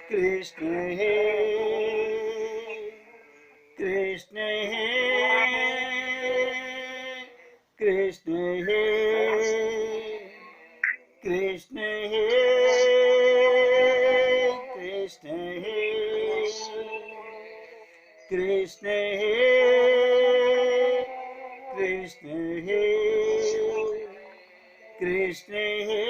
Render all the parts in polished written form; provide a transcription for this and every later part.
कृष्ण हे कृष्ण हे कृष्ण हे कृष्ण हे कृष्ण हे कृष्ण हे कृष्ण हे कृष्ण हे कृष्ण हे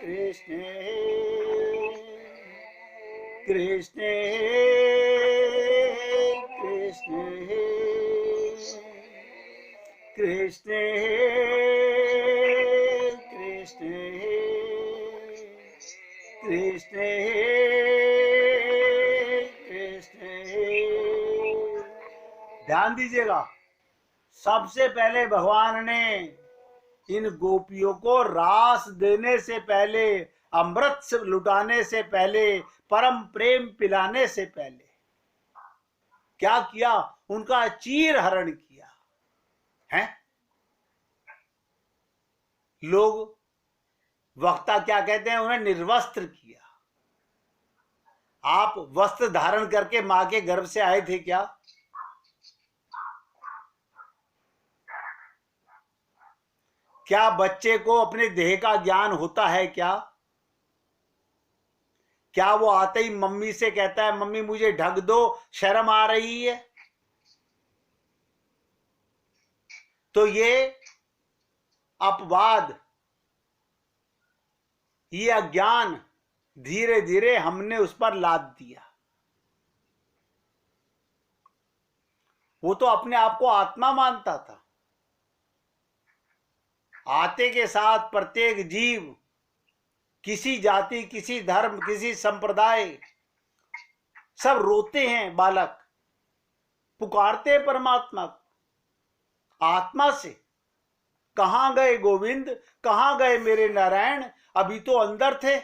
कृष्ण हे कृष्ण हे कृष्ण हे कृष्ण हे कृष्ण हे कृष्ण हे। ध्यान दीजिएगा, सबसे पहले भगवान ने इन गोपियों को रास देने से पहले, अमृत से लुटाने से पहले, परम प्रेम पिलाने से पहले क्या किया? उनका चीर हरण किया है। लोग वक्ता क्या कहते हैं? उन्हें निर्वस्त्र किया। आप वस्त्र धारण करके मां के गर्भ से आए थे क्या? क्या बच्चे को अपने देह का ज्ञान होता है क्या? क्या वो आते ही मम्मी से कहता है मम्मी मुझे ढक दो, शर्म आ रही है? तो ये अपवाद, ये अज्ञान धीरे धीरे हमने उस पर लाद दिया। वो तो अपने आप को आत्मा मानता था। आते के साथ प्रत्येक जीव, किसी जाति, किसी धर्म, किसी संप्रदाय, सब रोते हैं। बालक पुकारते हैं परमात्मा को आत्मा से, कहां गए गोविंद, कहां गए मेरे नारायण? अभी तो अंदर थे,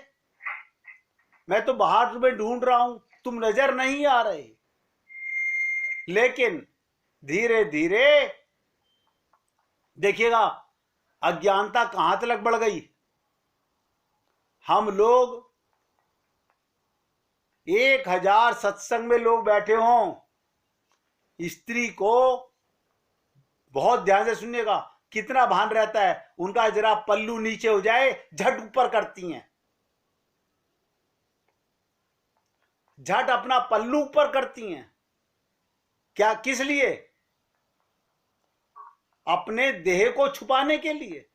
मैं तो बाहर तुम्हें ढूंढ रहा हूं, तुम नजर नहीं आ रहे। लेकिन धीरे धीरे देखिएगा अज्ञानता कहां तक बढ़ गई। हम लोग 1000 सत्संग में लोग बैठे हों, स्त्री को बहुत ध्यान से सुनिएगा, कितना भान रहता है उनका, जरा पल्लू नीचे हो जाए झट ऊपर करती हैं, झट अपना पल्लू ऊपर करती हैं। क्या, किस लिए? अपने देह को छुपाने के लिए।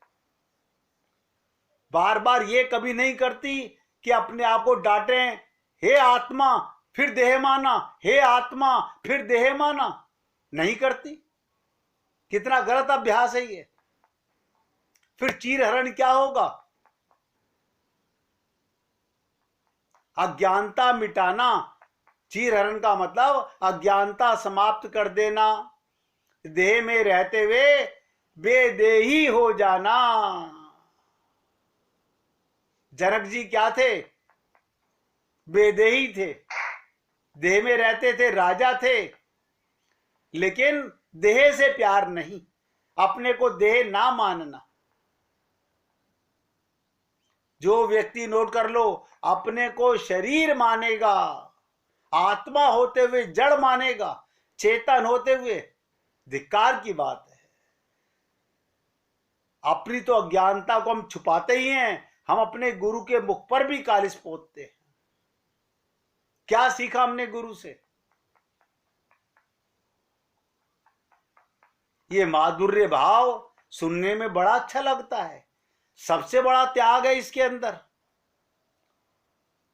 बार बार ये कभी नहीं करती कि अपने आप को डांटें, हे आत्मा फिर देह माना, हे आत्मा फिर देह माना, नहीं करती। कितना गलत अभ्यास है ये। फिर चीरहरण क्या होगा? अज्ञानता मिटाना, चीरहरण का मतलब अज्ञानता समाप्त कर देना, देह में रहते हुए बेदेही हो जाना। जनक जी क्या थे? बेदेही थे, देह में रहते थे, राजा थे, लेकिन देह से प्यार नहीं, अपने को देह ना मानना। जो व्यक्ति, नोट कर लो, अपने को शरीर मानेगा, आत्मा होते हुए जड़ मानेगा, चेतन होते हुए, धिक्कार की बात है। अपनी तो अज्ञानता को हम छुपाते ही हैं, हम अपने गुरु के मुख पर भी कालिस पोतते हैं। क्या सीखा हमने गुरु से? ये माधुर्य भाव सुनने में बड़ा अच्छा लगता है। सबसे बड़ा त्याग है इसके अंदर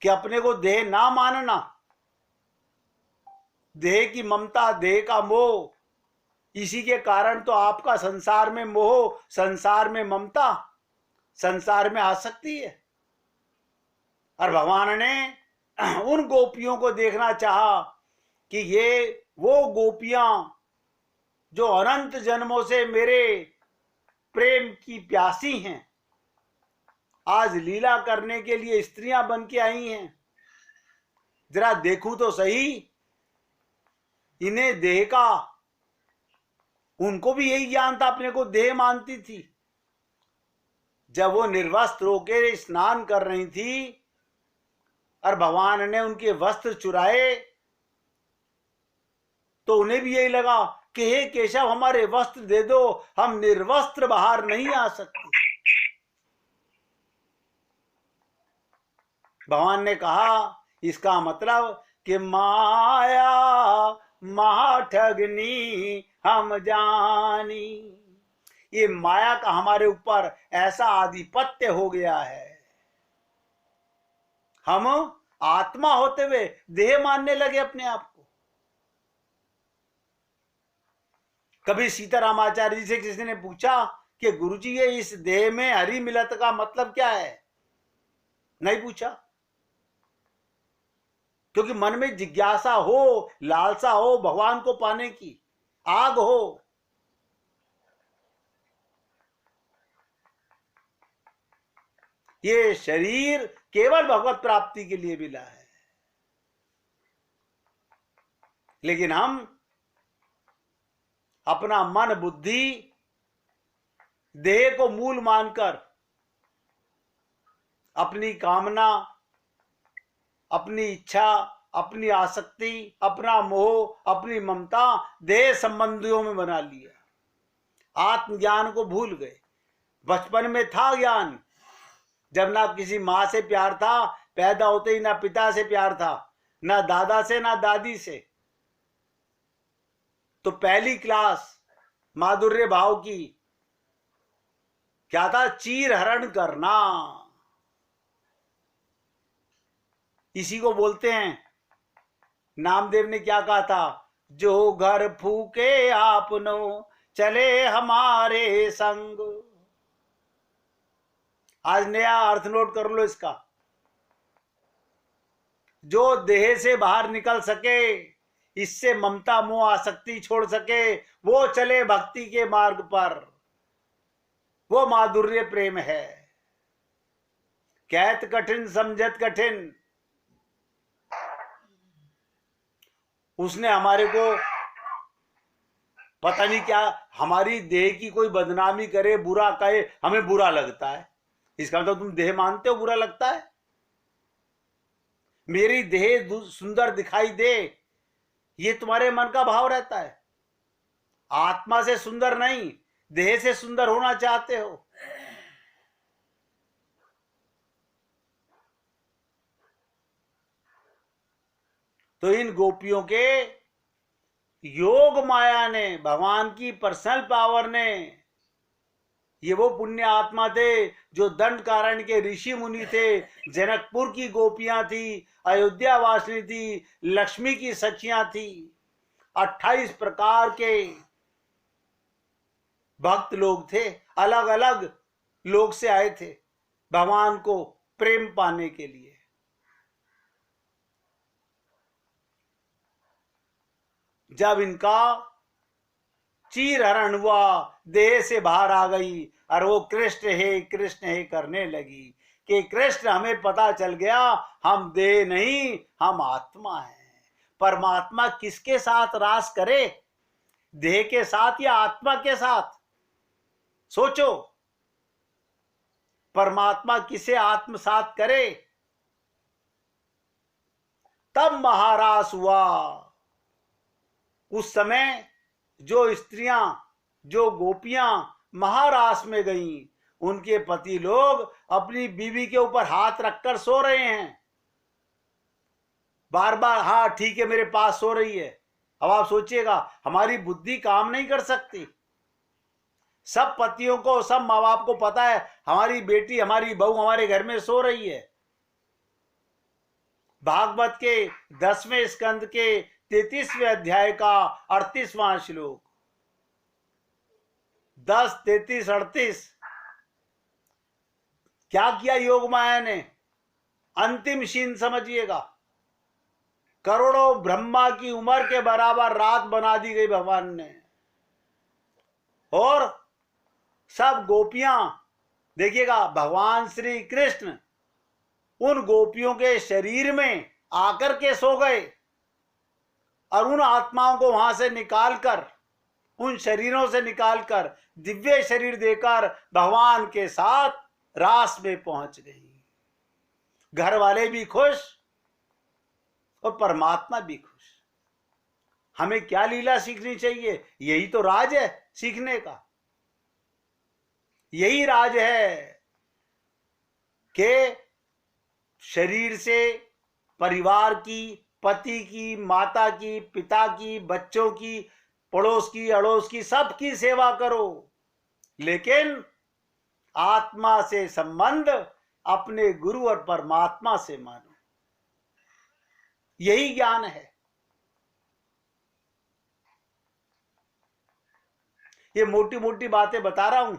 कि अपने को देह ना मानना, देह की ममता, देह का मोह। इसी के कारण तो आपका संसार में मोह, संसार में ममता, संसार में आसक्ति है। और भगवान ने उन गोपियों को देखना चाहा कि ये वो गोपियां जो अनंत जन्मों से मेरे प्रेम की प्यासी हैं, आज लीला करने के लिए स्त्रियां बन के आई हैं। जरा देखूं तो सही इन्हें देह का। उनको भी यही ज्ञान था, अपने को देह मानती थी। जब वो निर्वस्त्र होकर स्नान कर रही थी और भगवान ने उनके वस्त्र चुराए तो उन्हें भी यही लगा कि हे केशव हमारे वस्त्र दे दो, हम निर्वस्त्र बाहर नहीं आ सकते। भगवान ने कहा इसका मतलब कि माया महाठगनी हम जानी, ये माया का हमारे ऊपर ऐसा आधिपत्य हो गया है, हम आत्मा होते हुए देह मानने लगे अपने आप को। कभी सीतारामाचार्य जी से किसी ने पूछा कि गुरुजी ये इस देह में हरि मिलत का मतलब क्या है? नहीं पूछा, क्योंकि मन में जिज्ञासा हो, लालसा हो भगवान को पाने की, आग हो। ये शरीर केवल भगवत प्राप्ति के लिए मिला है, लेकिन हम अपना मन बुद्धि देह को मूल मानकर अपनी कामना, अपनी इच्छा, अपनी आसक्ति, अपना मोह, अपनी ममता देह संबंधियों में बना लिया। आत्मज्ञान को भूल गए। बचपन में था ज्ञान, जब ना किसी माँ से प्यार था, पैदा होते ही ना पिता से प्यार था, ना दादा से ना दादी से, तो पहली क्लास माधुर्य भाव की क्या था? चीर हरण करना। इसी को बोलते हैं, नामदेव ने क्या कहा था? जो घर फूके आपनो चले हमारे संग। आज नया अर्थ नोट कर लो इसका। जो देह से बाहर निकल सके, इससे ममता मोह आसक्ति छोड़ सके, वो चले भक्ति के मार्ग पर, वो माधुर्य प्रेम है। कहत कठिन समझत कठिन, उसने हमारे को पता नहीं क्या, हमारी देह की कोई बदनामी करे, बुरा कहे, हमें बुरा लगता है। इसका मतलब तुम देह मानते हो बुरा लगता है? मेरी देह सुंदर दिखाई दे, ये तुम्हारे मन का भाव रहता है। आत्मा से सुंदर नहीं, देह से सुंदर होना चाहते हो। तो इन गोपियों के योग माया ने, भगवान की पर्सनल पावर ने, ये वो पुण्य आत्मा थे जो दंड कारण के ऋषि मुनि थे, जनकपुर की गोपियां थी, अयोध्या वासिनी थी, लक्ष्मी की सखियां थी, 28 प्रकार के भक्त लोग थे, अलग अलग लोग से आए थे भगवान को प्रेम पाने के लिए। जब इनका चीर हरण हुआ, देह से बाहर आ गई और वो कृष्ण है करने लगी कि कृष्ण, हमें पता चल गया हम देह नहीं, हम आत्मा हैं। परमात्मा किसके साथ रास करे, देह के साथ या आत्मा के साथ? सोचो, परमात्मा किसे आत्मसात करे? तब महारास हुआ। उस समय जो स्त्रियां, जो गोपियां महारास में गईं, उनके पति लोग अपनी बीवी के ऊपर हाथ रखकर सो रहे हैं, बार बार हाँ ठीक है मेरे पास सो रही है। अब आप सोचिएगा, हमारी बुद्धि काम नहीं कर सकती? सब पतियों को, सब माँ बाप को पता है हमारी बेटी, हमारी बहू हमारे घर में सो रही है। भागवत के 10वें स्कंद के 33वें अध्याय का 38वां श्लोक, 10, 33, 38। क्या किया योग माया ने? अंतिम शीन समझिएगा, करोड़ों ब्रह्मा की उम्र के बराबर रात बना दी गई भगवान ने। और सब गोपियां, देखिएगा, भगवान श्री कृष्ण उन गोपियों के शरीर में आकर के सो गए और उन आत्माओं को वहां से निकालकर, उन शरीरों से निकालकर दिव्य शरीर देकर भगवान के साथ रास में पहुंच गई। घर वाले भी खुश और परमात्मा भी खुश। हमें क्या लीला सीखनी चाहिए? यही तो राज है सीखने का। यही राज है कि शरीर से परिवार की, पति की, माता की, पिता की, बच्चों की, पड़ोस की, अड़ोस की, सबकी सेवा करो, लेकिन आत्मा से संबंध अपने गुरु और परमात्मा से मानो। यही ज्ञान है। ये मोटी मोटी बातें बता रहा हूं,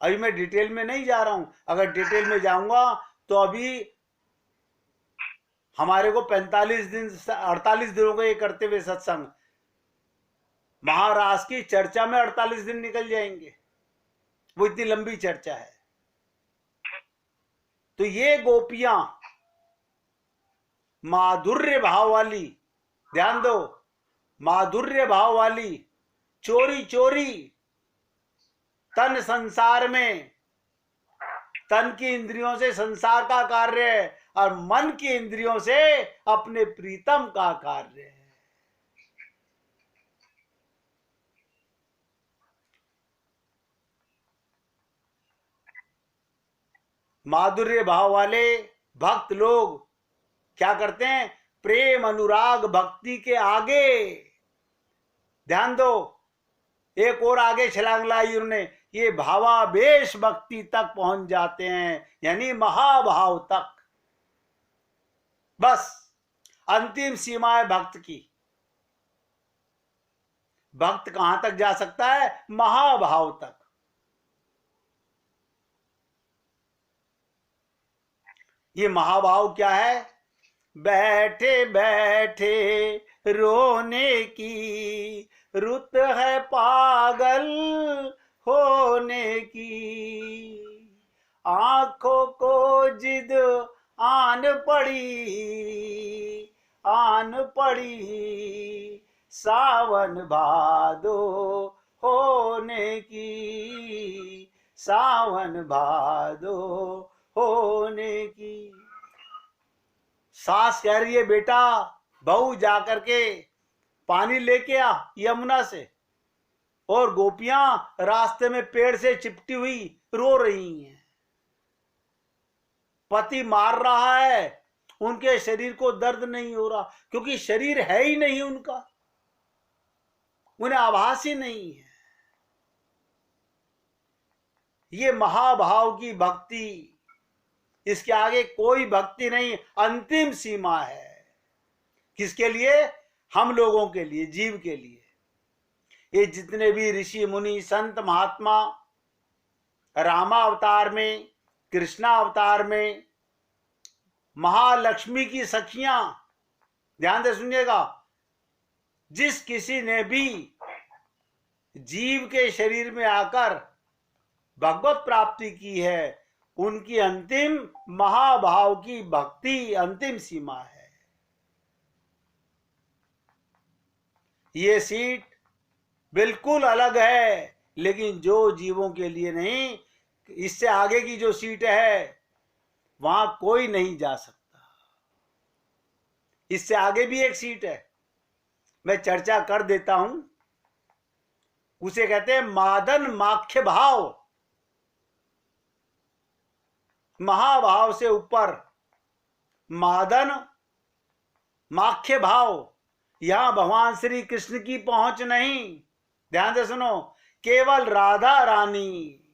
अभी मैं डिटेल में नहीं जा रहा हूं। अगर डिटेल में जाऊंगा तो अभी हमारे को 45 दिन 48 दिनों को ये करते हुए सत्संग, महाराष्ट्र की चर्चा में 48 दिन निकल जाएंगे। वो इतनी लंबी चर्चा है। तो ये गोपियां माधुर्य भाव वाली, ध्यान दो, माधुर्य भाव वाली, चोरी चोरी तन संसार में, तन की इंद्रियों से संसार का कार्य है और मन की इंद्रियों से अपने प्रीतम का कार्य है। माधुर्य भाव वाले भक्त लोग क्या करते हैं? प्रेम अनुराग भक्ति के आगे, ध्यान दो, एक और आगे छलांग लाई उन्होंने, ये भावावेश भक्ति तक पहुंच जाते हैं, यानी महाभाव तक। बस अंतिम सीमा है भक्त की। भक्त कहां तक जा सकता है? महाभाव तक। ये महाभाव क्या है? बैठे बैठे रोने की रुत है पागल होने की, आंखों को जिद आन पड़ी सावन भादो होने की, सावन भादो होने की। सास कह रही है, बेटा बहू जाकर के पानी लेके आ यमुना से, और गोपियां रास्ते में पेड़ से चिपटी हुई रो रही हैं। पति मार रहा है, उनके शरीर को दर्द नहीं हो रहा, क्योंकि शरीर है ही नहीं उनका, उन्हें आभास ही नहीं है। ये महाभाव की भक्ति, इसके आगे कोई भक्ति नहीं, अंतिम सीमा है। किसके लिए? हम लोगों के लिए, जीव के लिए। ये जितने भी ऋषि मुनि संत महात्मा रामा अवतार में, कृष्णा अवतार में, महालक्ष्मी की सखियां, ध्यान से सुनिएगा, जिस किसी ने भी जीव के शरीर में आकर भगवत प्राप्ति की है, उनकी अंतिम महाभाव की भक्ति अंतिम सीमा है। ये सीट बिल्कुल अलग है, लेकिन जो जीवों के लिए नहीं, इससे आगे की जो सीट है वहां कोई नहीं जा सकता। इससे आगे भी एक सीट है, मैं चर्चा कर देता हूं। उसे कहते हैं मादन माख्य भाव। महाभाव से ऊपर मादन माख्य भाव, यहां भगवान श्री कृष्ण की पहुंच नहीं, ध्यान से सुनो, केवल राधा रानी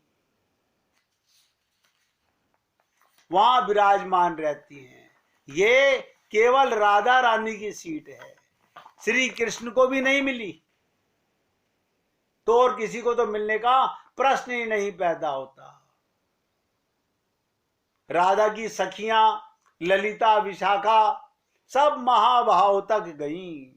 वहां विराजमान रहती हैं। ये केवल राधा रानी की सीट है, श्री कृष्ण को भी नहीं मिली तो और किसी को तो मिलने का प्रश्न ही नहीं पैदा होता। राधा की सखियां ललिता विशाखा सब महाभाव तक गईं।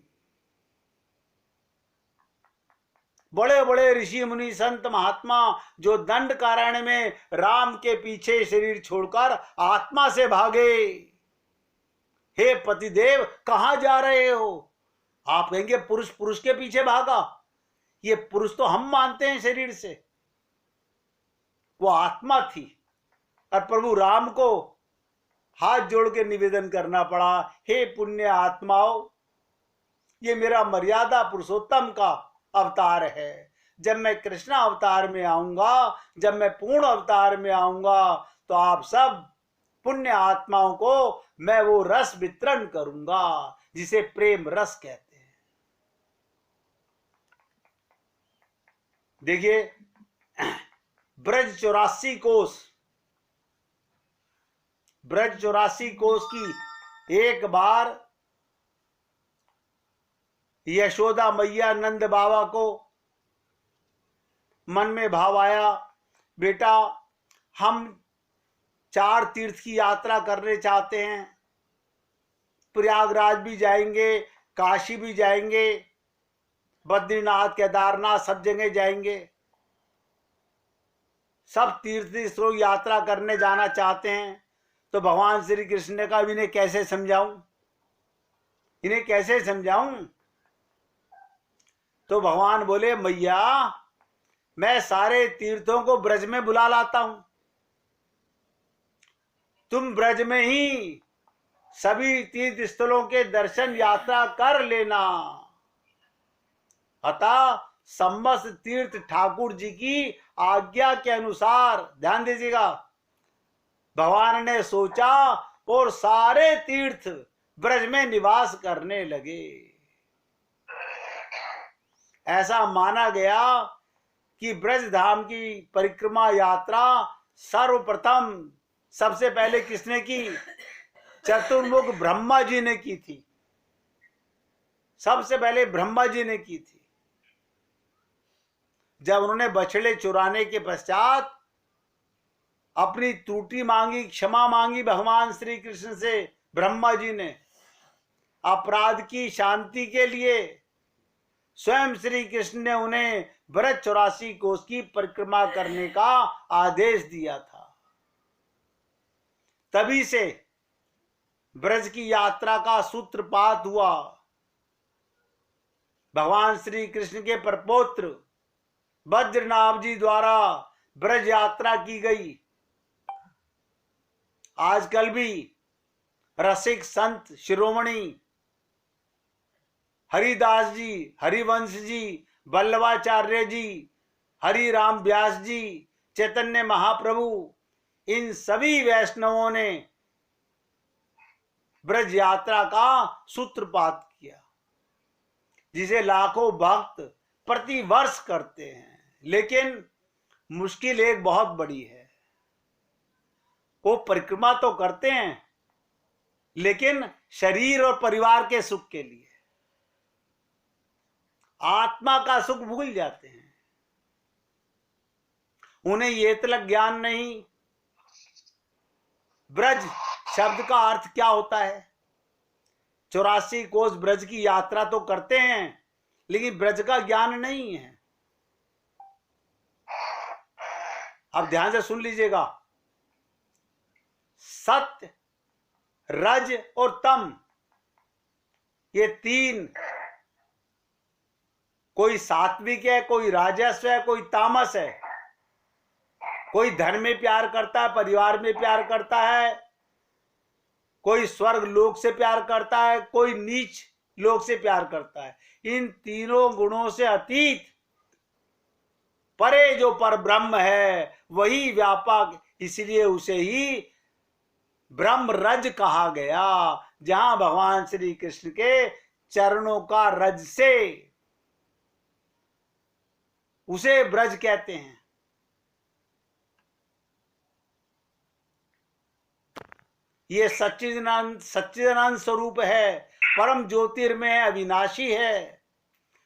बड़े बड़े ऋषि मुनि संत महात्मा जो दंड कारण्य में राम के पीछे शरीर छोड़कर आत्मा से भागे, हे पतिदेव कहां जा रहे हो? आप कहेंगे पुरुष पुरुष के पीछे भागा, ये पुरुष तो हम मानते हैं शरीर से, वो आत्मा थी। और प्रभु राम को हाथ जोड़ के निवेदन करना पड़ा, हे पुण्य आत्माओं, ये मेरा मर्यादा पुरुषोत्तम का अवतार है। जब मैं कृष्ण अवतार में आऊंगा, जब मैं पूर्ण अवतार में आऊंगा, तो आप सब पुण्य आत्माओं को मैं वो रस वितरण करूंगा जिसे प्रेम रस कहते हैं। देखिए, ब्रज 84 कोस, ब्रज 84 कोस की एक बार यशोदा मैया नंद बाबा को मन में भाव आया, बेटा हम 4 तीर्थ की यात्रा करने चाहते हैं, प्रयागराज भी जाएंगे, काशी भी जाएंगे, बद्रीनाथ केदारनाथ सब जगह जाएंगे, सब तीर्थ स्थलों की यात्रा करने जाना चाहते हैं। तो भगवान श्री कृष्ण ने कहा, इन्हें कैसे समझाऊं, इन्हें कैसे समझाऊं? तो भगवान बोले, मैया मैं सारे तीर्थों को ब्रज में बुला लाता हूं, तुम ब्रज में ही सभी तीर्थ स्थलों के दर्शन यात्रा कर लेना। अतः समस्त तीर्थ ठाकुर जी की आज्ञा के अनुसार, ध्यान दीजिएगा, भगवान ने सोचा और सारे तीर्थ ब्रज में निवास करने लगे। ऐसा माना गया कि ब्रज धाम की परिक्रमा यात्रा सर्वप्रथम सबसे पहले किसने की? चतुर्मुख ब्रह्मा जी ने की थी, सबसे पहले ब्रह्मा जी ने की थी। जब उन्होंने बछड़े चुराने के पश्चात अपनी त्रुटि मांगी, क्षमा मांगी भगवान श्री कृष्ण से, ब्रह्मा जी ने अपराध की शांति के लिए स्वयं श्री कृष्ण ने उन्हें ब्रज 84 कोस की परिक्रमा करने का आदेश दिया था। तभी से ब्रज की यात्रा का सूत्रपात हुआ। भगवान श्री कृष्ण के प्रपौत्र बद्रीनाथ जी द्वारा ब्रज यात्रा की गई। आजकल भी रसिक संत शिरोमणि हरिदास जी, हरिवंश जी, वल्लभाचार्य जी, हरि राम व्यास जी, चैतन्य महाप्रभु, इन सभी वैष्णवों ने ब्रज यात्रा का सूत्रपात किया, जिसे लाखों भक्त प्रति वर्ष करते हैं। लेकिन मुश्किल एक बहुत बड़ी है, वो परिक्रमा तो करते हैं लेकिन शरीर और परिवार के सुख के लिए, आत्मा का सुख भूल जाते हैं। उन्हें ये तलक ज्ञान नहीं ब्रज शब्द का अर्थ क्या होता है। 84 कोस ब्रज की यात्रा तो करते हैं लेकिन ब्रज का ज्ञान नहीं है। अब ध्यान से सुन लीजिएगा, सत्य, रज और तम, ये तीन, कोई सात्विक है, कोई राजस है, कोई तामस है। कोई धन में प्यार करता है, परिवार में प्यार करता है, कोई स्वर्ग लोक से प्यार करता है, कोई नीच लोक से प्यार करता है। इन तीनों गुणों से अतीत परे जो पर ब्रह्म है वही व्यापक, इसलिए उसे ही ब्रह्म रज कहा गया। जहां भगवान श्री कृष्ण के चरणों का रज से, उसे ब्रज कहते हैं। ये सच्चिदानंद स्वरूप है, परम ज्योतिर्मय, अविनाशी है।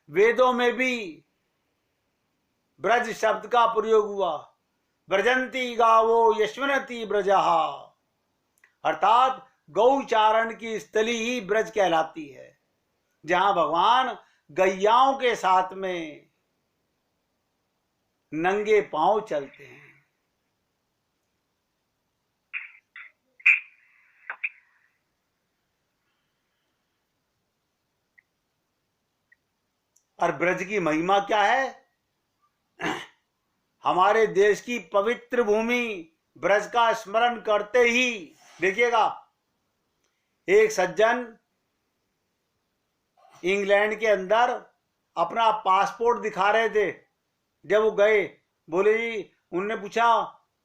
वेदों में भी ब्रज शब्द का प्रयोग हुआ। ब्रजंती गावो यशवनती ब्रजहा, अर्थात गौचारण की स्थली ही ब्रज कहलाती है, जहां भगवान गैयाओं के साथ में नंगे पांव चलते हैं। और ब्रज की महिमा क्या है? हमारे देश की पवित्र भूमि ब्रज का स्मरण करते ही, देखिएगा, एक सज्जन इंग्लैंड के अंदर अपना पासपोर्ट दिखा रहे थे। जब वो गए, बोले जी, उनने पूछा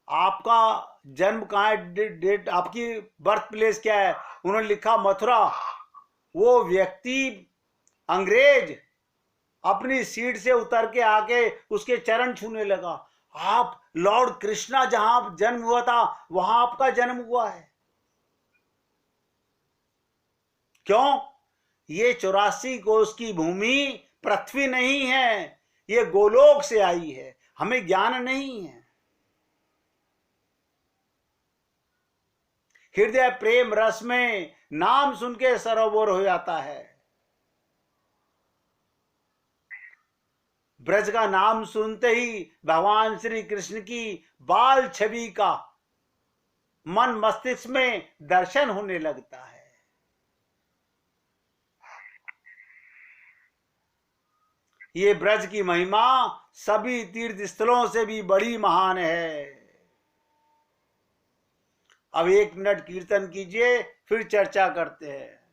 आपका जन्म कहाँ है, डेट आपकी बर्थ प्लेस क्या है? उन्होंने लिखा मथुरा। वो व्यक्ति अंग्रेज अपनी सीट से उतर के आके उसके चरण छूने लगा। आप लॉर्ड कृष्णा जहां जन्म हुआ था वहां आपका जन्म हुआ है। क्यों? ये 84 कोस की भूमि पृथ्वी नहीं है, ये गोलोक से आई है, हमें ज्ञान नहीं है। हृदय प्रेम रस में नाम सुन के सरोवर हो जाता है। ब्रज का नाम सुनते ही भगवान श्री कृष्ण की बाल छवि का मन मस्तिष्क में दर्शन होने लगता है। ये ब्रज की महिमा सभी तीर्थ स्थलों से भी बड़ी महान है। अब 1 मिनट कीर्तन कीजिए, फिर चर्चा करते हैं।